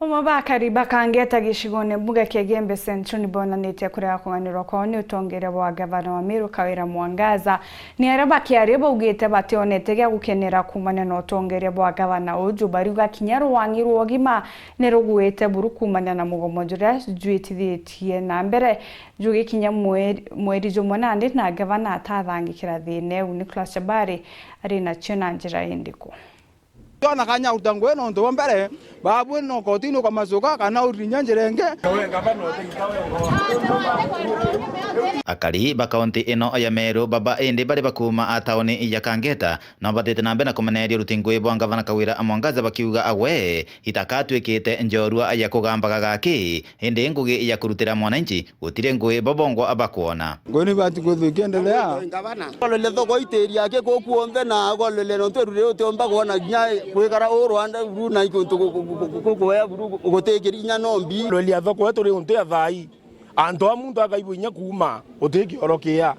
Omabakari bakangeta gishigone mbuga Kigembe Central nibonanite kuria kunganirwa kwa ni utongere wa gavana wa Meru Kawira Mwangaza ni araba kiarebo ugite bationete gya gukenera kumana no utongere wa gavana uju bariga kinyaro wangiru ogima neroguete buru kumana na mugomo jura juitithie na mbere jugi kinya mweri jomonande na gavana atathangikira thine Nicholas Chabari ari na chena njira indiko Jona kanya utangwe no ndo mbere babu no kotino kama soka kana urinya njirenge akari bakaunti ino ya Meru baba indi bari bakuma ataoni ya Kangeta na batete nambe na kumeneria rutingwe bwa gavana Kawira Mwangaza bakiuga awe itakatwikite njorua ya kugamba gaki indi ngugi ya kurutira mwananchi gutire ngwe bobongo abakuona ngoni bati kuthikendelea gavana kolele thoko iteria ke kokuombe na kolele no twerure utomba kuona nya kwikara o Rwanda buru na ikuntu kukoya buru gutekirinya nombi lolia thoko wetu ri untu athai anto amuntu akaibunya kuma uteki orokia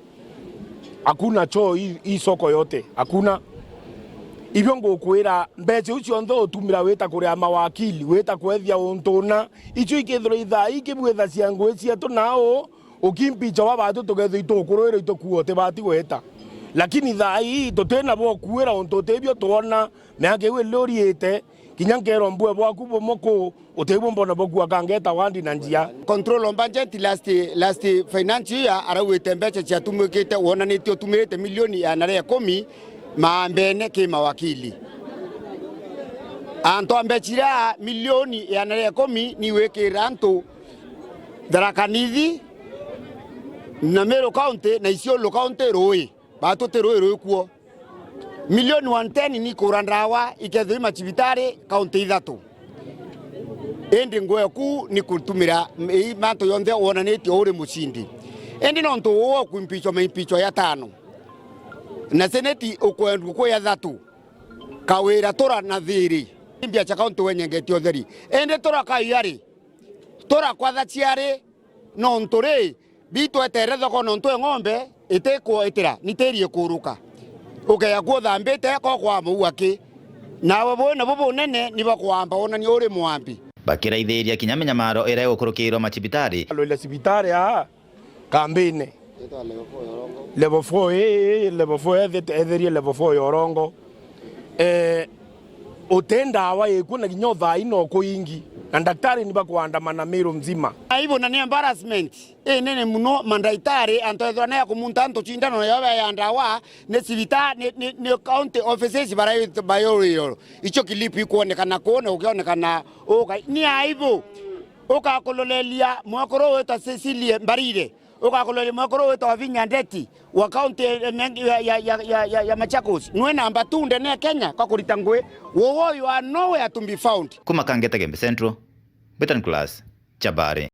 hakuna choo hii soko yote hakuna ibyo ngokwira mbeche ucio ntho utumira weta kuria mawakili weta kwethia untuna icio ikethro ithai kibwetha cia ngwe cia tunao ukimpicha wa batu tugetho itukuroira itukuote bati weta lakini thai tutena bo kuira untu tebyo tuona meake we loriete kinyangero mbwe bwaku bomoko utebwo mbona bogwa Kangeta wandi na njia control on budget last financial year arawete mbeche cia tumukite wona nitio tumirite milioni ya nare 10 maambene ki mawakili anto mbechira milioni ya nare 10 ni wekira anto darakanithi na Meru County na Isiolo County roi batu teroi kuo milioni 110 ni kurandawa ikethima chibitari kaunti ithatu endi ngweku ni kutumira manto yonthe wonaniti uri mucindi endi no ntu wo kuimpicho ya tano na seneti ukwendu kwa ya thatu Kawira tora na thiri imbia cha kaunti wenyengeti otheri endi tora kayari tora kwa thatiari no ntore bitu etere thoko no ntu ng'ombe iteko itira niterie kuruka ukaya kuthambite ko kwa muwaki na bobo nene ni bakwamba ona ni uri mwambi bakiraithiria kinyamenya maro ere gukurukirwo machibitari lolia sibitari a kambine level 4 etherie level 4 yorongo utenda wa ikuna kinyotha ino kuingi na daktari ni bakuandamana Meru mzima aibo na ni embarrassment nene muno mandaitari antoethwa na kumunta anto chindano yawe ya ndawa ne sivita ne county offices bayo icho kilipi kuonekana kuona ukionekana ni aibo ukakololelia mwakoro wetu Cecilia Mbarire ukakololelia mwakoro wetu Wavinya Ndeti wa county ya Machakos nwe namba 2 ndene Kenya kwa kuritangwe wowo you are nowhere to be found kuma Kangeta Kigembe Central Nicholas Chabari.